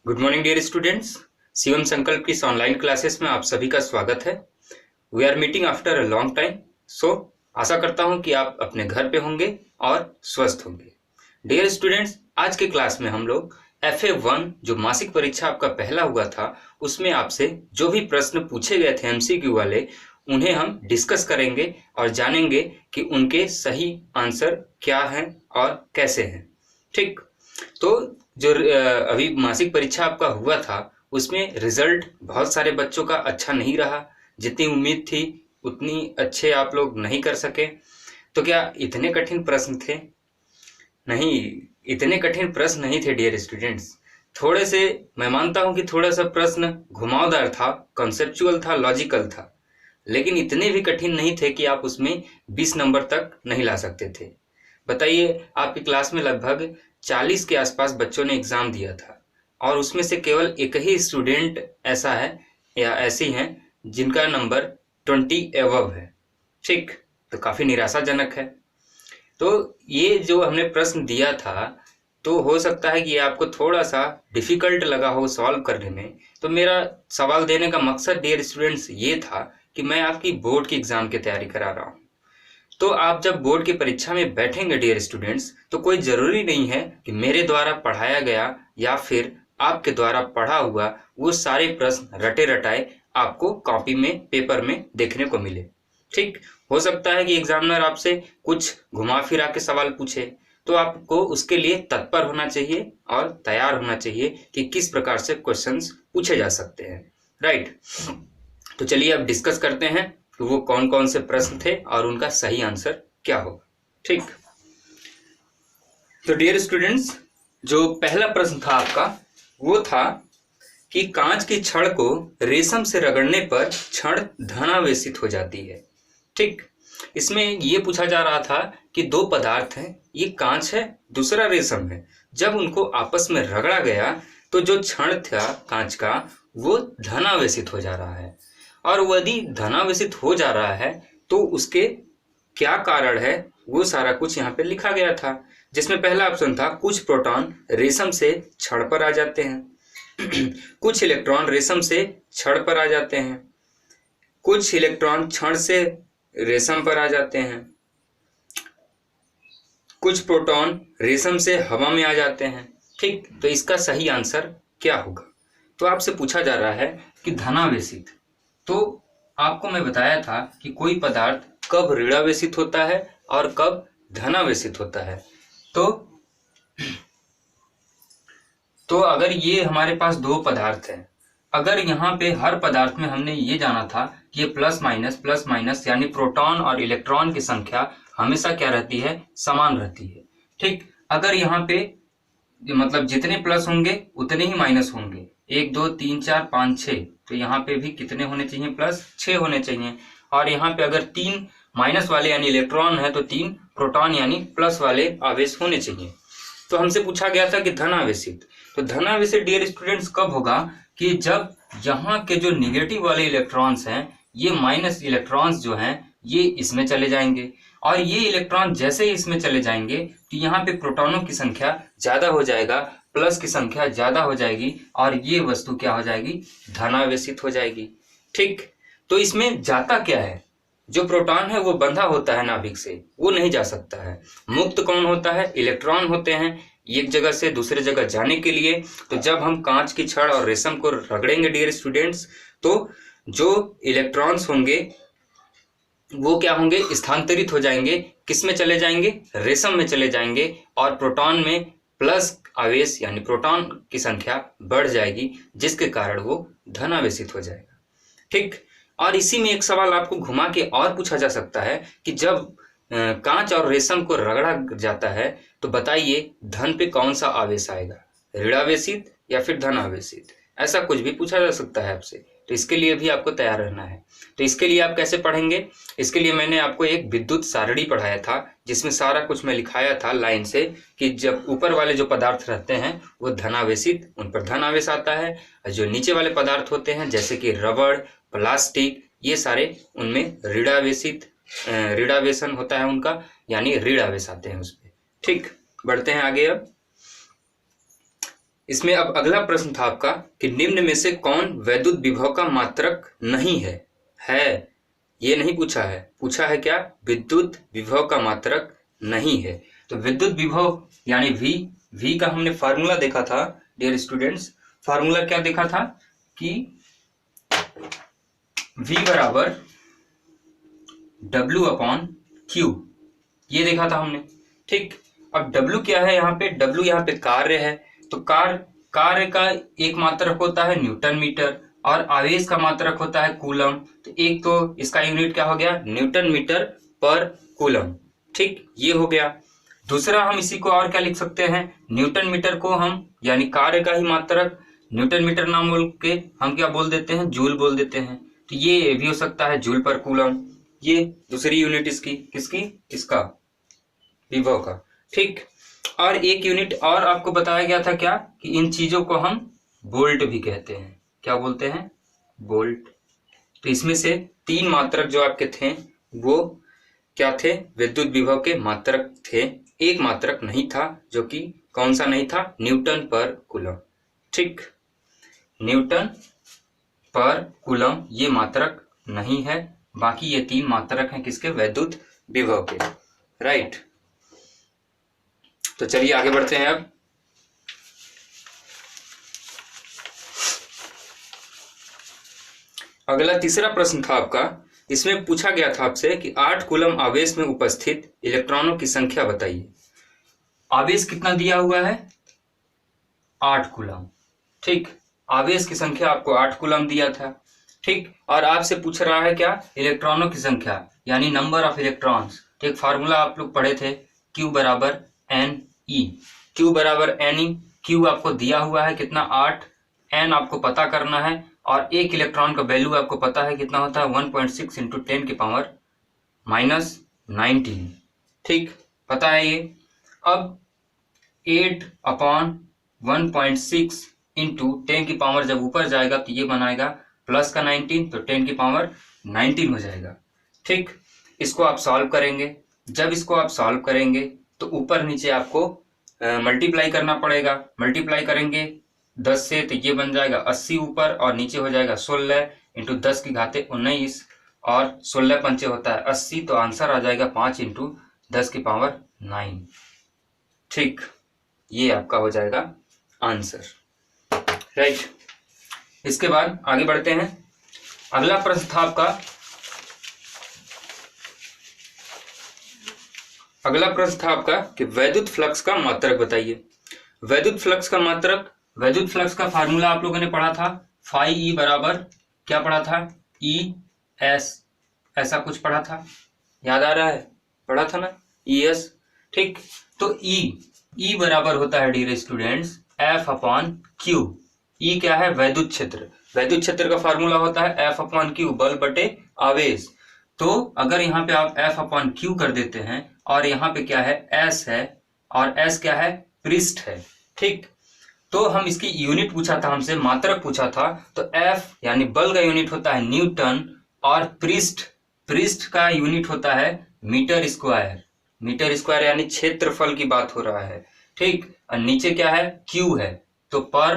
Good morning dear students, Shivam Sankalp की इस online classes में आप सभी का स्वागत है। We are meeting after a long time. So आशा करता हूं कि आप अपने घर पे होंगे और स्वस्थ होंगे। डियर स्टूडेंट्स, आज के क्लास में हम लोग FA1 जो मासिक परीक्षा आपका पहला हुआ था उसमें आपसे जो भी प्रश्न पूछे गए थे MCQ वाले, उन्हें हम डिस्कस करेंगे और जानेंगे कि उनके सही आंसर क्या हैं और कैसे हैं। ठीक, तो जो अभी मासिक परीक्षा आपका हुआ था उसमें रिजल्ट बहुत सारे बच्चों का अच्छा नहीं रहा। जितनी उम्मीद थी उतनी अच्छे आप लोग नहीं कर सके। तो क्या इतने कठिन प्रश्न थे? नहीं, इतने कठिन प्रश्न नहीं थे डियर स्टूडेंट्स। थोड़े से, मैं मानता हूं कि थोड़ा सा प्रश्न घुमावदार था, कॉन्सेप्चुअल था, लॉजिकल था, लेकिन इतने भी कठिन नहीं थे कि आप उसमें 20 नंबर तक नहीं ला सकते थे। बताइए, आपकी क्लास में लगभग 40 के आसपास बच्चों ने एग्जाम दिया था और उसमें से केवल एक ही स्टूडेंट ऐसा है या ऐसी हैं जिनका नंबर 20 एबव है। ठीक, तो काफी निराशाजनक है। तो ये जो हमने प्रश्न दिया था, तो हो सकता है कि ये आपको थोड़ा सा डिफिकल्ट लगा हो सॉल्व करने में। तो मेरा सवाल देने का मकसद डियर स्टूडेंट्स ये था कि मैं आपकी बोर्ड की एग्जाम की तैयारी करा रहा हूँ। तो आप जब बोर्ड की परीक्षा में बैठेंगे डियर स्टूडेंट्स, तो कोई जरूरी नहीं है कि मेरे द्वारा पढ़ाया गया या फिर आपके द्वारा पढ़ा हुआ वो सारे प्रश्न रटे रटाए आपको कॉपी में, पेपर में देखने को मिले। ठीक, हो सकता है कि एग्जामिनर आपसे कुछ घुमा फिरा के सवाल पूछे, तो आपको उसके लिए तत्पर होना चाहिए और तैयार होना चाहिए कि किस प्रकार से क्वेश्चंस पूछे जा सकते हैं। राइट, तो चलिए अब डिस्कस करते हैं कि वो कौन कौन से प्रश्न थे और उनका सही आंसर क्या होगा। ठीक, तो डियर स्टूडेंट्स, जो पहला प्रश्न था आपका वो था कि कांच की छड़ को रेशम से रगड़ने पर छड़ धनावेशित हो जाती है। ठीक, इसमें ये पूछा जा रहा था कि दो पदार्थ हैं, ये कांच है, दूसरा रेशम है। जब उनको आपस में रगड़ा गया तो जो क्षण था कांच का वो धनावेशित हो जा रहा है। और यदि धनावेशित हो जा रहा है तो उसके क्या कारण है वो सारा कुछ यहाँ पे लिखा गया था, जिसमें पहला ऑप्शन था कुछ प्रोटॉन रेशम से छड़ पर आ जाते हैं कुछ इलेक्ट्रॉन रेशम से छड़ पर आ जाते हैं, कुछ इलेक्ट्रॉन छड़ से रेशम पर आ जाते हैं, कुछ प्रोटॉन रेशम से हवा में आ जाते हैं। ठीक, तो इसका सही आंसर क्या होगा? तो आपसे पूछा जा रहा है कि धनावेशित, तो आपको मैं बताया था कि कोई पदार्थ कब ऋणावेशित होता है और कब धनावेशित होता है। तो अगर ये हमारे पास दो पदार्थ हैं, अगर यहाँ पे हर पदार्थ में हमने ये जाना था कि ये प्लस माइनस यानी प्रोटॉन और इलेक्ट्रॉन की संख्या हमेशा क्या रहती है? समान रहती है। ठीक, अगर यहाँ पे मतलब जितने प्लस होंगे उतने ही माइनस होंगे, 1 2 3 4 5 6, तो यहाँ पे भी कितने होने चाहिए? प्लस 6 होने चाहिए। और यहाँ पे अगर 3 माइनस वाले यानी इलेक्ट्रॉन है तो 3 प्रोटॉन यानी प्लस वाले आवेश होने चाहिए। तो हमसे पूछा गया था कि धनावेशित, तो धनावेशित डियर स्टूडेंट्स कब होगा? कि जब यहाँ के जो निगेटिव वाले इलेक्ट्रॉन्स हैं, ये माइनस इलेक्ट्रॉन्स जो हैं ये इसमें चले जाएंगे, और ये इलेक्ट्रॉन जैसे ही इसमें चले जाएंगे तो यहाँ पे प्रोटॉनों की संख्या ज्यादा हो जाएगा, प्लस की संख्या ज्यादा हो जाएगी, और ये वस्तु क्या हो जाएगी? धनावेशित हो जाएगी। ठीक, तो इसमें जाता क्या है? जो प्रोटॉन है वो बंधा होता है नाभिक से, वो नहीं जा सकता है। मुक्त कौन होता है? इलेक्ट्रॉन होते हैं एक जगह से दूसरे जगह जाने के लिए। तो जब हम कांच की छड़ और रेशम को रगड़ेंगे डियर स्टूडेंट्स, तो जो इलेक्ट्रॉन्स होंगे वो क्या होंगे? स्थानांतरित हो जाएंगे। किस में चले जाएंगे? रेशम में चले जाएंगे, और प्रोटॉन में प्लस आवेश यानी प्रोटॉन की संख्या बढ़ जाएगी, जिसके कारण वो धनावेशित हो जाएगा। ठीक, और इसी में एक सवाल आपको घुमा के और पूछा जा सकता है कि जब कांच और रेशम को रगड़ा जाता है तो बताइए धन पे कौन सा आवेश आएगा? ऋणावेशित या फिर धनावेशित? ऐसा कुछ भी पूछा जा सकता है आपसे, तो इसके लिए भी आपको तैयार रहना है। तो इसके लिए आप कैसे पढ़ेंगे? इसके लिए मैंने आपको एक विद्युत सारणी पढ़ाया था, जिसमें सारा कुछ मैं लिखाया था लाइन से कि जब ऊपर वाले जो पदार्थ रहते हैं वो धनावेशित, उन पर धन आवेश आता है, और जो नीचे वाले पदार्थ होते हैं जैसे कि रबड़, प्लास्टिक, ये सारे उनमें ऋणावेशित, ऋणावेशन होता है उनका, यानी ऋण आवेश आते हैं उस पर। ठीक, बढ़ते हैं आगे। अब इसमें अब अगला प्रश्न था आपका कि निम्न में से कौन वैद्युत विभव का मात्रक नहीं है। ये नहीं पूछा है, पूछा है क्या, विद्युत विभव का मात्रक नहीं है। तो विद्युत विभव यानी V का हमने फार्मूला देखा था डियर स्टूडेंट्स। फार्मूला क्या देखा था कि V बराबर W/Q, ये देखा था हमने। ठीक, अब W क्या है यहाँ पे, W यहाँ पे कार्य है, तो कार्य का एक मात्रक होता है न्यूटन मीटर और आवेश का मात्रक होता है कूलम। तो एक तो इसका यूनिट क्या हो गया, न्यूटन मीटर पर कूलम। ठीक, ये हो गया। दूसरा हम इसी को और क्या लिख सकते हैं, न्यूटन मीटर को हम यानी कार्य का ही मात्रक न्यूटन मीटर नाम बोल के हम क्या बोल देते हैं, जूल बोल देते हैं। तो ये भी हो सकता है जूल पर कूलम। ये दूसरी यूनिट इसकी, किसकी, इसका विभव का। ठीक, और एक यूनिट और आपको बताया गया था क्या कि इन चीजों को हम वोल्ट भी कहते हैं। क्या बोलते हैं, वोल्ट। तो इसमें से 3 मात्रक जो आपके थे वो क्या थे, विद्युत विभव के मात्रक थे। एक मात्रक नहीं था, जो कि कौन सा नहीं था, न्यूटन पर कूलम। ठीक, न्यूटन पर कूलम ये मात्रक नहीं है, बाकी ये 3 मात्रक हैं किसके, वैद्युत विभव के। राइट, तो चलिए आगे बढ़ते हैं। अब अगला तीसरा प्रश्न था आपका, इसमें पूछा गया था आपसे कि 8 कूलम आवेश में उपस्थित इलेक्ट्रॉनों की संख्या बताइए। आवेश कितना दिया हुआ है, 8 कूलम। ठीक, आवेश की संख्या आपको 8 कूलम दिया था। ठीक, और आपसे पूछ रहा है क्या, इलेक्ट्रॉनों की संख्या यानी नंबर ऑफ इलेक्ट्रॉन्स। ठीक, फार्मूला आप लोग पढ़े थे, Q बराबर NE, Q बराबर NE। Q आपको दिया हुआ है कितना, 8, N आपको पता करना है और एक इलेक्ट्रॉन का वैल्यू आपको पता है कितना होता है, 1.6 इंटू 10 की पावर -19। ठीक, पता है ये। अब 8/1.6 इंटू 10 की पावर जब ऊपर जाएगा तो ये बनाएगा प्लस का 19, तो 10 की पावर 19 हो जाएगा। ठीक, इसको आप सॉल्व करेंगे। जब इसको आप सॉल्व करेंगे तो ऊपर नीचे आपको मल्टीप्लाई करना पड़ेगा। मल्टीप्लाई करेंगे 10 से तो ये बन जाएगा 80 ऊपर और नीचे हो जाएगा 16 इंटू 10 की घाते 19 और 16 पंचे होता है 80, तो आंसर आ जाएगा 5 इंटू 10 की पावर 9। ठीक, ये आपका हो जाएगा आंसर। राइट, इसके बाद आगे बढ़ते हैं। अगला प्रश्न था आपका, कि वैद्युत फ्लक्स का मात्रक बताइए। वैद्युत फ्लक्स का मात्रक, वैद्युत फ्लक्स का फार्मूला आप लोगों ने पढ़ा था, फाई ई बराबर क्या पढ़ा था, ES, ऐसा कुछ पढ़ा था, याद आ रहा है, पढ़ा था ना, ES। ठीक, तो E बराबर होता है डियर स्टूडेंट्स F/Q। E क्या है, वैद्युत क्षेत्र। वैद्युत क्षेत्र का फार्मूला होता है F/Q, बल बटे आवेश। तो अगर यहाँ पे आप F/Q कर देते हैं और यहाँ पे क्या है, S है और S क्या है, पृष्ठ है। ठीक, तो हम इसकी यूनिट पूछा था हमसे, मात्रक पूछा था, तो F यानी बल का यूनिट होता है न्यूटन और पृष्ठ का यूनिट होता है मीटर स्क्वायर। मीटर स्क्वायर यानी क्षेत्रफल की बात हो रहा है। ठीक, और नीचे क्या है, Q है, तो पर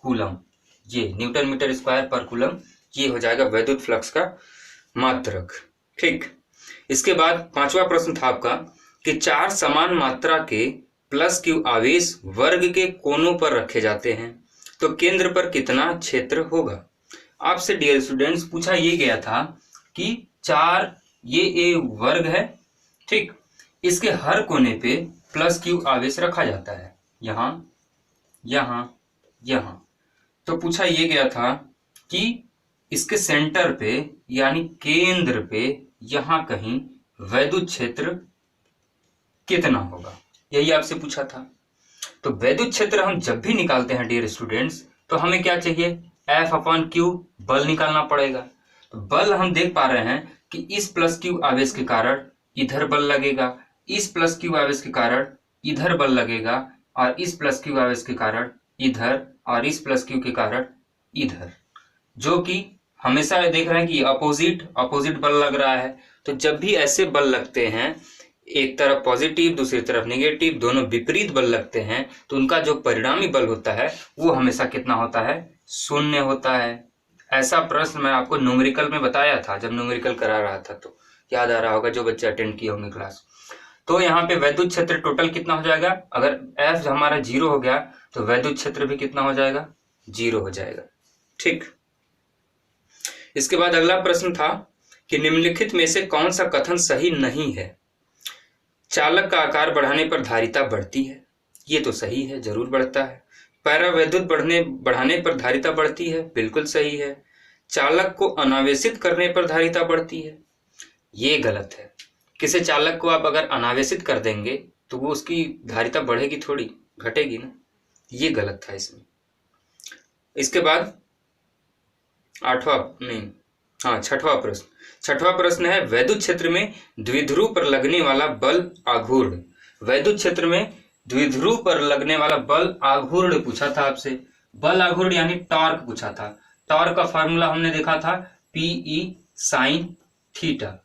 कूलम, ये न्यूटन मीटर स्क्वायर पर कूलम, ये हो जाएगा वैद्युत फ्लक्स का मात्रक। ठीक, इसके बाद 5वां प्रश्न था आपका कि 4 समान मात्रा के +Q आवेश वर्ग के कोनों पर रखे जाते हैं तो केंद्र पर कितना क्षेत्र होगा। आपसे डियर स्टूडेंट्स पूछा ये गया था कि 4 ये A वर्ग है। ठीक, इसके हर कोने पे +Q आवेश रखा जाता है, यहाँ यहाँ यहाँ। तो पूछा ये गया था कि इसके सेंटर पे यानी केंद्र पे यहाँ कहीं वैद्युत क्षेत्र कितना होगा, यही आपसे पूछा था। तो वैद्युत क्षेत्र हम जब भी निकालते हैं डियर स्टूडेंट्स, तो हमें क्या चाहिए, F/Q, बल निकालना पड़ेगा। तो बल हम देख पा रहे हैं कि इस +Q आवेश के कारण इधर बल लगेगा, इस +Q आवेश के कारण इधर बल लगेगा और इस +Q आवेश के कारण इधर और इस +Q के कारण इधर, जो कि हमेशा देख रहे हैं कि अपोजिट बल लग रहा है। तो जब भी ऐसे बल लगते हैं एक तरफ पॉजिटिव दूसरी तरफ नेगेटिव, दोनों विपरीत बल लगते हैं तो उनका जो परिणामी बल होता है वो हमेशा कितना होता है? शून्य होता है। ऐसा प्रश्न मैं आपको न्यूमेरिकल में बताया था जब न्यूमेरिकल करा रहा था, तो याद आ रहा होगा जो बच्चे अटेंड किए होंगे क्लास। तो यहाँ पे वैद्युत क्षेत्र टोटल कितना हो जाएगा? अगर F हमारा 0 हो गया तो वैद्युत क्षेत्र भी कितना हो जाएगा? 0 हो जाएगा। ठीक, इसके बाद अगला प्रश्न था कि निम्नलिखित में से कौन सा कथन सही नहीं है? चालक का आकार बढ़ाने पर धारिता बढ़ती है, ये तो सही है, जरूर बढ़ता है। पैरावैद्युत बढ़ाने पर धारिता बढ़ती है, बिल्कुल सही है। चालक को अनावेशित करने पर धारिता बढ़ती है, ये गलत है। किसी चालक को आप अगर अनावेशित कर देंगे तो वो उसकी धारिता बढ़ेगी थोड़ी, घटेगी ना, ये गलत था इसमें। इसके बाद छठवां प्रश्न है वैद्युत क्षेत्र में द्विध्रुव पर लगने वाला बल आघूर्ण। वैद्युत क्षेत्र में द्विध्रुव पर लगने वाला बल आघूर्ण पूछा था आपसे। बल आघूर्ण यानी टॉर्क पूछा था। टॉर्क का फॉर्मूला हमने देखा था PE sin थीटा।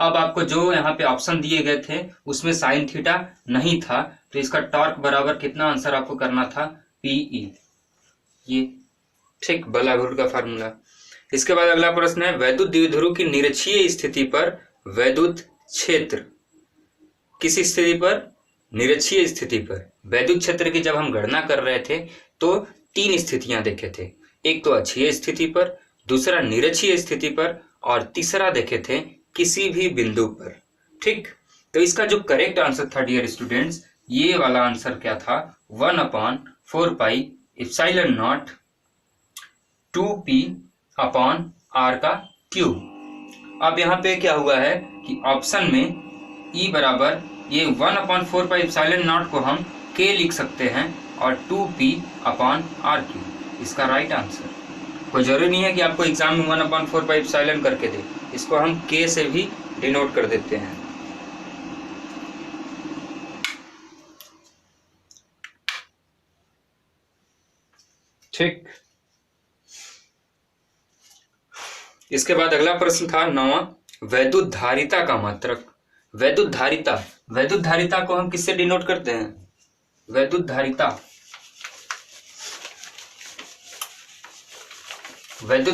अब आपको जो यहाँ पे ऑप्शन दिए गए थे उसमें साइन थीटा नहीं था, तो इसका टॉर्क बराबर कितना आंसर आपको करना था? PE, ये ठीक बल आघूर्ण का फार्मूला। इसके बाद अगला प्रश्न है वैद्युत द्विध्रुव की निरक्षीय स्थिति पर वैद्युत क्षेत्र। किस स्थिति पर? निरक्षीय स्थिति पर। वैद्युत क्षेत्र की जब हम गणना कर रहे थे तो 3 स्थितियां देखे थे, एक तो अक्षीय स्थिति पर, दूसरा निरक्षीय स्थिति पर और तीसरा देखे थे किसी भी बिंदु पर। ठीक, तो इसका जो करेक्ट आंसर था डियर स्टूडेंट्स, ये वाला आंसर क्या था? 1/4 pi epsilon not 2p upon r का क्यूब। अब यहाँ पे क्या हुआ है कि ऑप्शन में E बराबर ये 1/4 पाई एप्सिलॉन नॉट को हम k लिख सकते हैं और 2p अपॉन r क्यूब इसका राइट आंसर। कोई जरूरी नहीं है कि आपको एग्जाम में 1/4 पाई एप्सिलॉन करके दे, इसको हम k से भी डिनोट कर देते हैं। ठीक, इसके बाद अगला प्रश्न था 9वां वैद्युत धारिता का मात्रक। वैद्युत धारिता को हम किससे डिनोट करते हैं? वैद्युत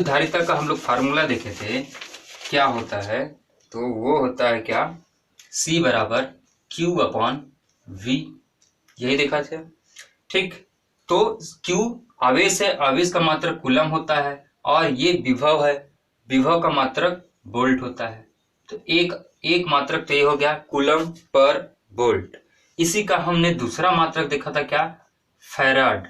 धारिता का हम लोग फार्मूला देखे थे, क्या होता है? तो वो होता है क्या? C बराबर Q अपॉन V, यही देखा था। ठीक, तो Q आवेश है, आवेश का मात्रक कूलम होता है, और ये विभव है, विभव का मात्रक वोल्ट होता है। तो एक मात्रक तो ये हो गया कूलम पर वोल्ट। इसी का हमने दूसरा मात्रक देखा था क्या? फैराड।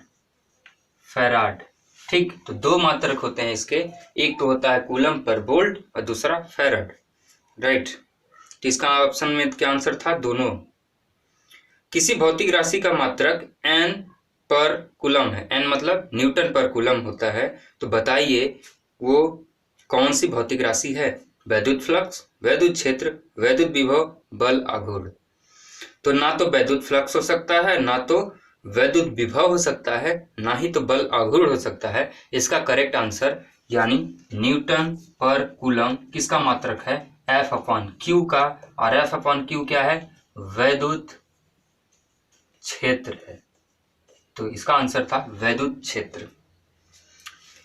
ठीक, तो 2 मात्रक होते हैं इसके, एक तो होता है कूलम पर वोल्ट और दूसरा फैराड। राइट, तो इसका ऑप्शन में क्या आंसर था? दोनों। किसी भौतिक राशि का मात्रक N पर कूलम है, N मतलब न्यूटन पर कूलम होता है, तो बताइए वो कौन सी भौतिक राशि है? वैद्युत फ्लक्स, वैद्युत क्षेत्र, वैद्युत विभव, बल आघूर्ण। तो ना तो वैद्युत फ्लक्स हो सकता है, ना तो वैद्युत विभव हो सकता है, ना ही तो बल आघूर्ण हो सकता है। इसका करेक्ट आंसर यानी न्यूटन पर कूलम किसका मात्रक है? F/Q का, और F/Q क्या है? वैद्युत क्षेत्र है। तो इसका आंसर था वैद्युत क्षेत्र।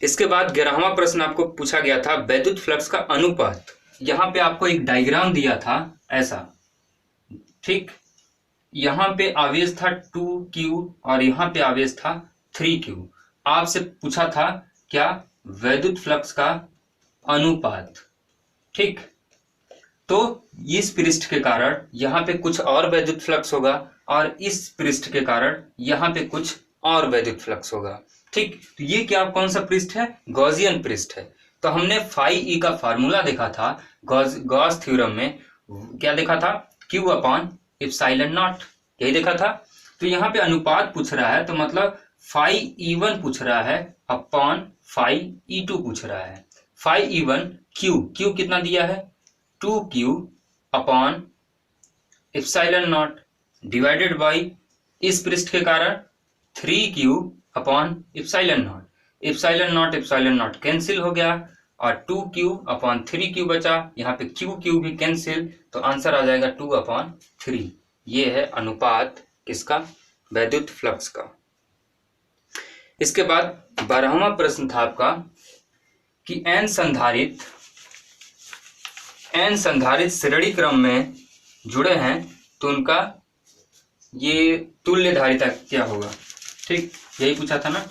इसके बाद 11वां प्रश्न आपको पूछा गया था वैद्युत फ्लक्स का अनुपात। यहाँ पे आपको एक डायग्राम दिया था ऐसा। ठीक, यहाँ पे आवेश था 2Q और यहाँ पे आवेश था 3Q। आपसे पूछा था क्या? वैद्युत फ्लक्स का अनुपात। ठीक, तो इस पृष्ठ के कारण यहाँ पे कुछ और वैद्युत फ्लक्स होगा और इस पृष्ठ के कारण यहाँ पे कुछ और वैद्युत फ्लक्स होगा। ठीक, तो ये क्या कौन सा पृष्ठ है? गॉसियन पृष्ठ है। तो हमने फाई ई का फार्मूला देखा था गॉस थ्योरम में, क्या देखा था? Q अपॉन एप्सिलॉन नॉट, यही देखा था। तो यहाँ पे अनुपात पूछ रहा है, तो मतलब फाई E1 पूछ रहा है अपॉन फाई E2 पूछ रहा है। फाई E1 Q कितना दिया है? 2Q upon epsilon not divided by इस पृष्ठ के कारण 3Q upon epsilon not. Epsilon not cancel हो गया, और 2Q/3Q बचा, यहाँ पे Q भी कैंसिल, तो आंसर आ जाएगा 2/3। ये है अनुपात किसका? वैद्युत फ्लक्स का। इसके बाद 12वां प्रश्न था आपका कि n संधारित श्रेणी क्रम में जुड़े हैं तो उनका ये तुल्य धारिता क्या होगा। ठीक, यही पूछा था ना।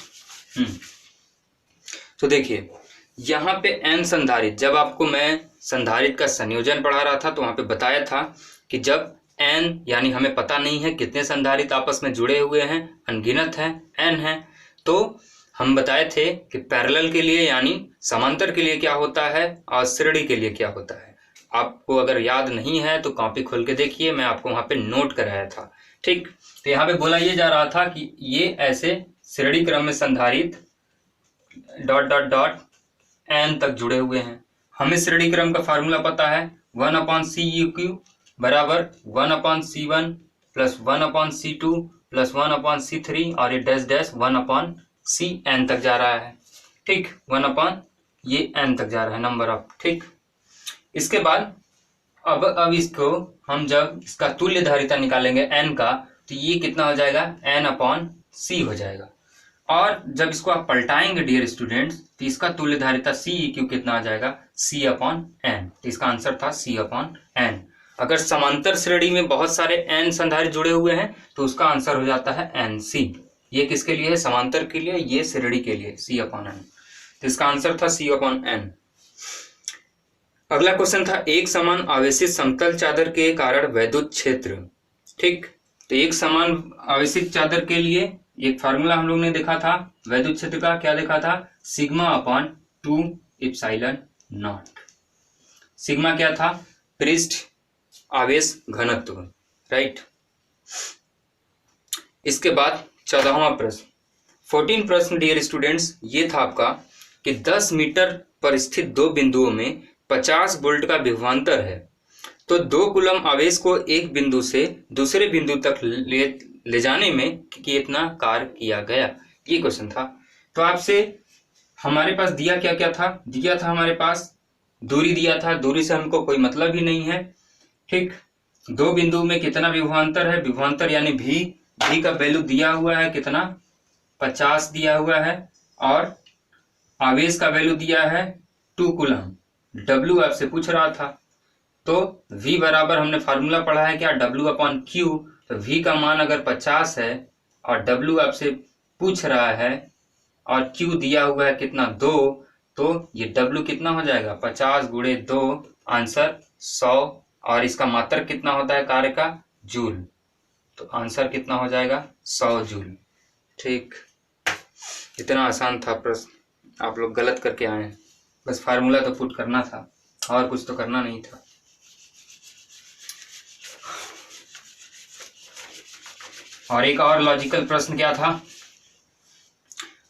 तो देखिए यहाँ पे n संधारित, जब आपको मैं संधारित का संयोजन पढ़ा रहा था तो वहां पे बताया था कि जब n यानी हमें पता नहीं है कितने संधारित आपस में जुड़े हुए हैं, अनगिनत है, n है, तो हम बताए थे कि पैरेलल के लिए यानी समांतर के लिए क्या होता है और श्रेणी के लिए क्या होता है। आपको अगर याद नहीं है तो कॉपी खोल के देखिए, मैं आपको वहां पे नोट कराया था। ठीक, तो यहाँ पे बोला ये जा रहा था कि ये ऐसे श्रेणी क्रम में संधारित ... n तक जुड़े हुए हैं। हमें श्रेणी क्रम का फार्मूला पता है 1/CEQ बराबर 1/C1 plus 1/C2 plus 1/C3 और ये डैश डैश 1/CN तक जा रहा है। ठीक, 1/n तक जा रहा है नंबर ऑफ। ठीक, इसके बाद अब इसको हम जब इसका तुल्य धारिता निकालेंगे n का, तो ये कितना हो जाएगा? n/c हो जाएगा। और जब इसको आप पलटाएंगे डियर स्टूडेंट्स, तो इसका तुल्य धारिता CEQ कितना आ जाएगा? C/n। तो इसका आंसर था C/n। अगर समांतर श्रेणी में बहुत सारे n संधारित जुड़े हुए हैं तो उसका आंसर हो जाता है NC। ये किसके लिए है? समांतर के लिए, ये श्रेणी के लिए C/n। तो इसका आंसर था C/n। अगला क्वेश्चन था एक समान आवेशित समतल चादर के कारण वैद्युत क्षेत्र। ठीक, तो एक समान आवेशित चादर के लिए एक फार्मूला हम लोग ने देखा था वैद्युत क्षेत्र का, क्या देखा था? σ/2ε0। सिग्मा क्या था? पृष्ठ आवेश घनत्व, राइट। इसके बाद 14वां प्रश्न, 14 प्रश्न डियर स्टूडेंट्स, ये था आपका कि 10 मीटर पर स्थित दो बिंदुओं में 50 वोल्ट का विभवांतर है, तो 2 कूलम आवेश को एक बिंदु से दूसरे बिंदु तक ले जाने में कितना कार्य किया गया। ये क्वेश्चन था। तो आपसे हमारे पास दिया क्या क्या था? दिया था हमारे पास दूरी दिया था, दूरी से हमको कोई मतलब ही नहीं है। ठीक, दो बिंदु में कितना विभवांतर है? विभवांतर यानी भी का वैल्यू दिया हुआ है कितना? 50 दिया हुआ है, और आवेश का वैल्यू दिया है 2 कूलम। W आपसे पूछ रहा था, तो V बराबर हमने फार्मूला पढ़ा है क्या? W/Q। तो V का मान अगर 50 है और W आपसे पूछ रहा है और Q दिया हुआ है कितना? 2, तो ये W कितना हो जाएगा? 50 × 2, आंसर 100। और इसका मात्रक कितना होता है कार्य का? जूल। तो आंसर कितना हो जाएगा? 100 जूल। ठीक, इतना आसान था प्रश्न, आप लोग गलत करके आए हैं। बस फार्मूला तो पुट करना था और कुछ तो करना नहीं था। और एक और लॉजिकल प्रश्न क्या था?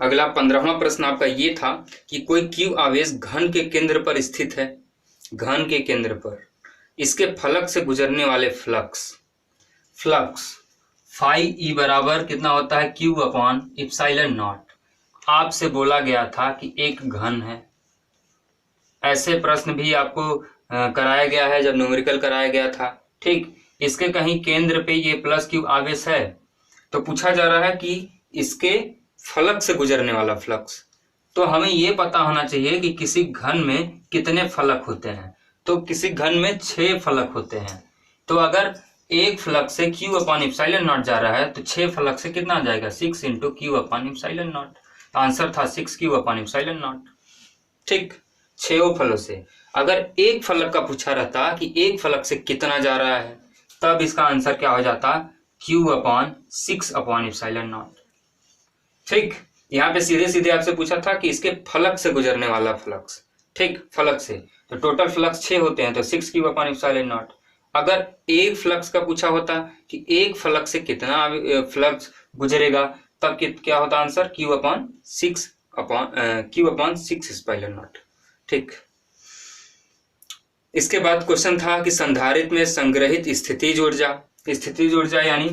अगला 15वां प्रश्न आपका ये था कि कोई Q आवेश घन के केंद्र पर स्थित है, घन के केंद्र पर, इसके फलक से गुजरने वाले फ्लक्स φE बराबर कितना होता है? Q/ε0। आपसे बोला गया था कि एक घन है। ऐसे प्रश्न भी आपको कराया गया है जब न्यूमेरिकल कराया गया था। ठीक, इसके कहीं केंद्र पे ये +Q आवेश है, तो पूछा जा रहा है कि इसके फलक से गुजरने वाला फ्लक्स। तो हमें ये पता होना चाहिए कि किसी घन में कितने फलक होते हैं। तो किसी घन में 6 फलक होते हैं। तो अगर एक फलक से Q/ε0 जा रहा है तो 6 फलक से कितना आ जाएगा? 6 × Q/ε0। तो आंसर था 6Q/ε0। ठीक, 6 फलों से। अगर एक फलक का पूछा रहता कि एक फलक से कितना जा रहा है, तब इसका आंसर क्या हो जाता? Q/6/ε0। ठीक, यहाँ पे सीधे सीधे आपसे पूछा था कि इसके फलक से गुजरने वाला फ्लक्स। ठीक, फलक से, तो टोटल फ्लक्स 6 होते हैं, तो 6Q/ε0। अगर एक फ्लक्स का पूछा होता कि एक फलक से कितना फ्लक्स गुजरेगा, तब क्या होता आंसर? Q/6/ε0। ठीक, इसके बाद क्वेश्चन था कि संधारित्र में संग्रहित स्थितिज ऊर्जा यानी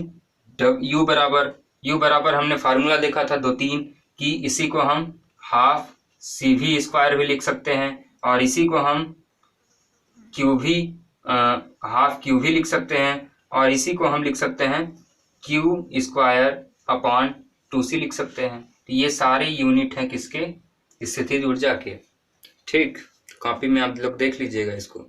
U बराबर हमने फार्मूला देखा था 2-3 कि इसी को हम 12 CV² भी लिख सकते हैं, और इसी को हम क्यू भी हाफ क्यू भी लिख सकते हैं, और इसी को हम लिख सकते हैं क्यू स्क्वायर अपॉन 2c लिख सकते हैं। तो ये सारे यूनिट हैं किसके, स्थितिज ऊर्जा के। ठीक, कॉपी में आप लोग देख लीजिएगा इसको।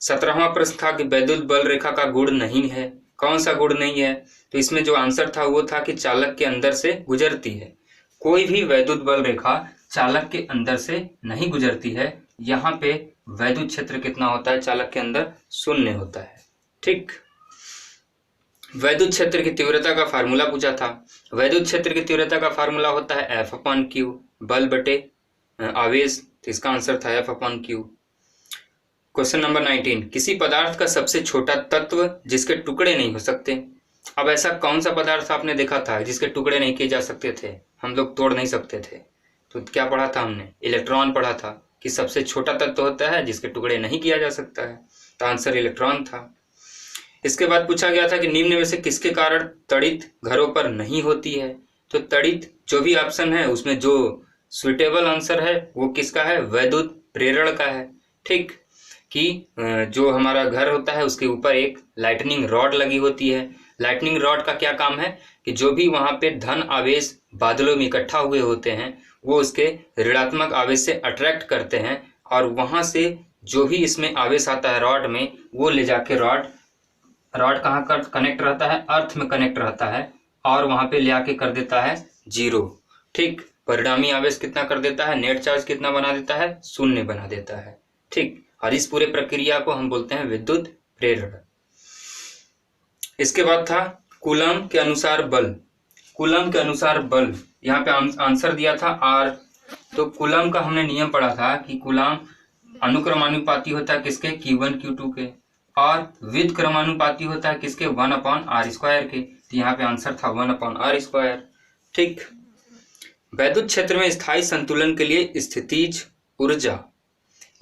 17वां प्रश्न था कि वैद्युत बल रेखा का गुण नहीं है। कौन सा गुण नहीं है? तो इसमें जो आंसर था वो था कि चालक के अंदर से गुजरती है। कोई भी वैद्युत बल रेखा चालक के अंदर से नहीं गुजरती है। यहाँ पे वैद्युत क्षेत्र कितना होता है चालक के अंदर? 0 होता है। ठीक, वैद्युत क्षेत्र की तीव्रता का फार्मूला पूछा था। वैद्युत क्षेत्र की तीव्रता का फार्मूला होता है F/Q, बल बटे आवेश। तो इसका आंसर था F/Q। क्वेश्चन नंबर 19, किसी पदार्थ का सबसे छोटा तत्व जिसके टुकड़े नहीं हो सकते। अब ऐसा कौन सा पदार्थ आपने देखा था जिसके टुकड़े नहीं किए जा सकते थे, हम लोग तोड़ नहीं सकते थे? तो क्या पढ़ा था हमने? इलेक्ट्रॉन पढ़ा था कि सबसे छोटा तत्व होता है जिसके टुकड़े नहीं किया जा सकता है। तो आंसर इलेक्ट्रॉन था। इसके बाद पूछा गया था कि निम्न में से किसके कारण तड़ित घरों पर नहीं होती है। तो तड़ित जो भी ऑप्शन है उसमें जो सुइटेबल आंसर है वो किसका है? वैद्युत प्रेरण का है। ठीक, कि जो हमारा घर होता है उसके ऊपर एक लाइटनिंग रॉड लगी होती है। लाइटनिंग रॉड का क्या काम है कि जो भी वहां पे धन आवेश बादलों में इकट्ठा हुए होते हैं वो उसके ऋणात्मक आवेश से अट्रैक्ट करते हैं, और वहां से जो भी इसमें आवेश आता है रॉड में वो ले जाके रॉड कहाँ कर कनेक्ट रहता है? अर्थ में कनेक्ट रहता है, और वहां पे ले आके कर देता है 0। ठीक, परिणामी आवेश कितना कर देता है? नेट चार्ज कितना बना देता है? 0 बना देता है। ठीक, और इस पूरे प्रक्रिया को हम बोलते हैं विद्युत प्रेरण। इसके बाद था कूलम के अनुसार बल। कूलम के अनुसार बल, यहाँ पे आंसर दिया था R। तो कूलम का हमने नियम पढ़ा था कि कूलम अनुक्रमानुपाती होता है किसके? Q1 Q2 के, और विद्युत क्रमानुपाती होता है किसके? 1/r² के। तो यहाँ पे आंसर था 1/r²। ठीक, वैद्युत क्षेत्र में स्थायी संतुलन के लिए स्थितिज ऊर्जा,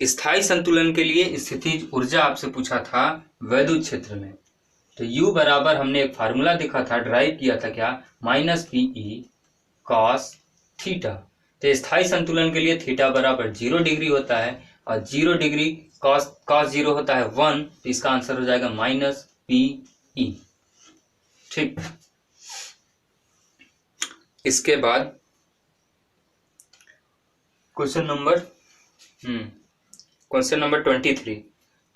स्थायी संतुलन के लिए स्थितिज ऊर्जा आपसे पूछा था वैद्युत क्षेत्र में। तो U बराबर हमने एक फार्मूला देखा था, ड्राइव किया था क्या? -PE cos theta. तो स्थायी संतुलन के लिए थीटा बराबर 0 डिग्री होता है, और 0 डिग्री cos 0 होता है 1। तो इसका आंसर हो जाएगा -PE। ठीक, इसके बाद क्वेश्चन नंबर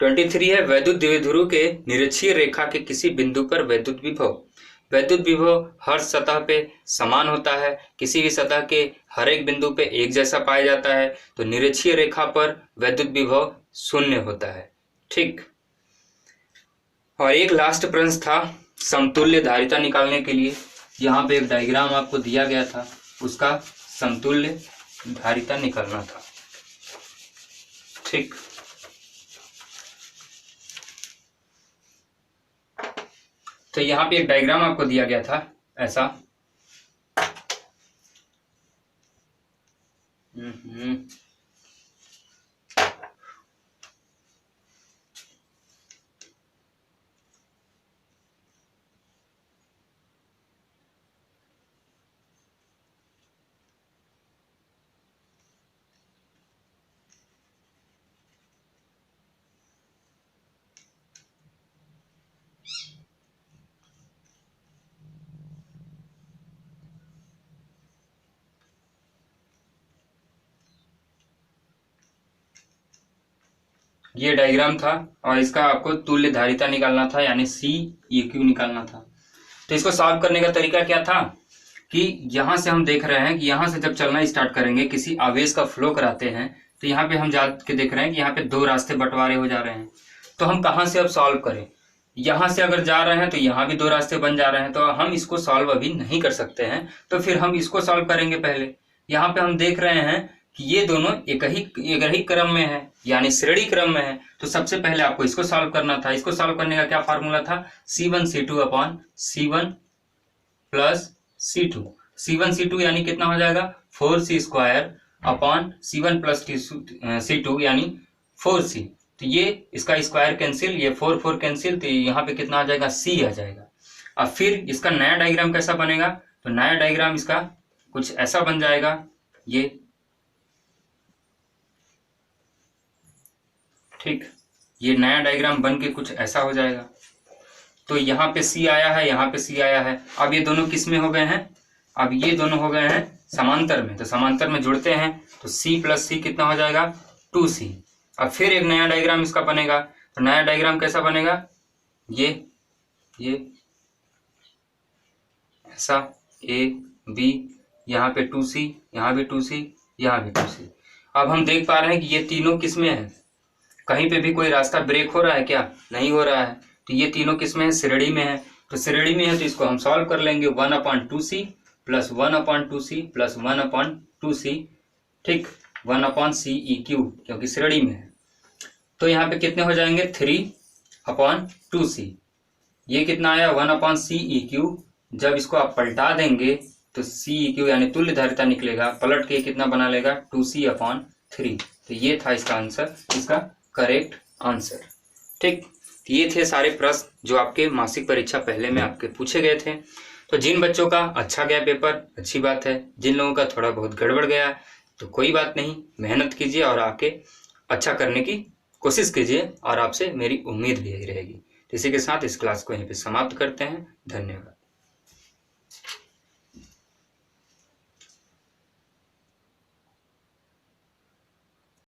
23 है वैद्युत द्विध्रुव के निरक्षीय रेखा के किसी बिंदु पर वैद्युत विभव। वैद्युत विभव हर सतह पे समान होता है, किसी भी सतह के हर एक बिंदु पे एक जैसा पाया जाता है। तो निरक्षीय रेखा पर वैद्युत विभव 0 होता है। ठीक, और एक लास्ट प्रश्न था समतुल्य धारिता निकालने के लिए। यहाँ पे एक डायग्राम आपको दिया गया था, उसका समतुल्य धारिता निकालना था। ठीक, तो यहाँ पे एक डायग्राम आपको दिया गया था ऐसा। ये डायग्राम था, और इसका आपको तुल्य धारिता निकालना था, यानी CEQ निकालना था। तो इसको सॉल्व करने का तरीका क्या था कि यहाँ से हम देख रहे हैं कि यहाँ से जब चलना स्टार्ट करेंगे, किसी आवेश का फ्लो कराते हैं, तो यहाँ पे हम जाके देख रहे हैं कि यहाँ पे 2 रास्ते बंटवारे हो जा रहे हैं। तो हम कहाँ से अब सॉल्व करें? यहाँ से अगर जा रहे हैं तो यहाँ भी 2 रास्ते बन जा रहे हैं, तो हम इसको सॉल्व अभी नहीं कर सकते हैं। तो फिर हम इसको सॉल्व करेंगे पहले। यहाँ पे हम देख रहे हैं कि ये दोनों एक ही क्रम में है, यानी श्रेणी क्रम में है। तो सबसे पहले आपको इसको सॉल्व करना था। इसको सॉल्व करने का क्या फार्मूला था? C1C2 upon C1 plus C2। C1 C2 यानी कितना हो जाएगा? 4C² upon C1 plus C2 यानी 4C। तो ये इसका स्क्वायर कैंसिल, ये 4 कैंसिल, तो यहाँ पे कितना आ जाएगा? C आ जाएगा। अब फिर इसका नया डायग्राम कैसा बनेगा? तो नया डायग्राम इसका कुछ ऐसा बन जाएगा। ठीक, ये नया डायग्राम बन के कुछ ऐसा हो जाएगा। तो यहाँ पे सी आया है, यहाँ पे सी आया है। अब ये दोनों किस में हो गए हैं? अब ये दोनों हो गए हैं समांतर में। तो समांतर में जुड़ते हैं तो C प्लस सी कितना हो जाएगा? 2C। अब फिर एक नया डायग्राम इसका बनेगा। तो नया डायग्राम कैसा बनेगा? ये ऐसा A B, यहाँ पे 2C, यहाँ भी 2C, यहाँ भी 2C। अब हम देख पा रहे हैं कि ये तीनों किस में है? कहीं पे भी कोई रास्ता ब्रेक हो रहा है क्या? नहीं हो रहा है। तो ये तीनों किस में है? श्रेणी में है। तो श्रेणी में है तो इसको हम सॉल्व कर लेंगे। 1/2C plus 1/2C plus 1/2C, ठीक, 1/CEQ, क्योंकि श्रेणी में है। तो यहाँ पे कितने हो जाएंगे? 3/2C। ये कितना आया? 1/CEQ। जब इसको आप पलटा देंगे तो CEQ यानी तुल्य धारिता निकलेगा। पलट के कितना बना लेगा? 2C/3। तो ये था इसका आंसर, इसका करेक्ट आंसर। ठीक, ये थे सारे प्रश्न जो आपके मासिक परीक्षा पहले में आपके पूछे गए थे। तो जिन बच्चों का अच्छा गया पेपर, अच्छी बात है। जिन लोगों का थोड़ा बहुत गड़बड़ गया तो कोई बात नहीं, मेहनत कीजिए और आके अच्छा करने की कोशिश कीजिए, और आपसे मेरी उम्मीद भी यही रहेगी। तो इसी के साथ इस क्लास को यहीं पे समाप्त करते हैं। धन्यवाद।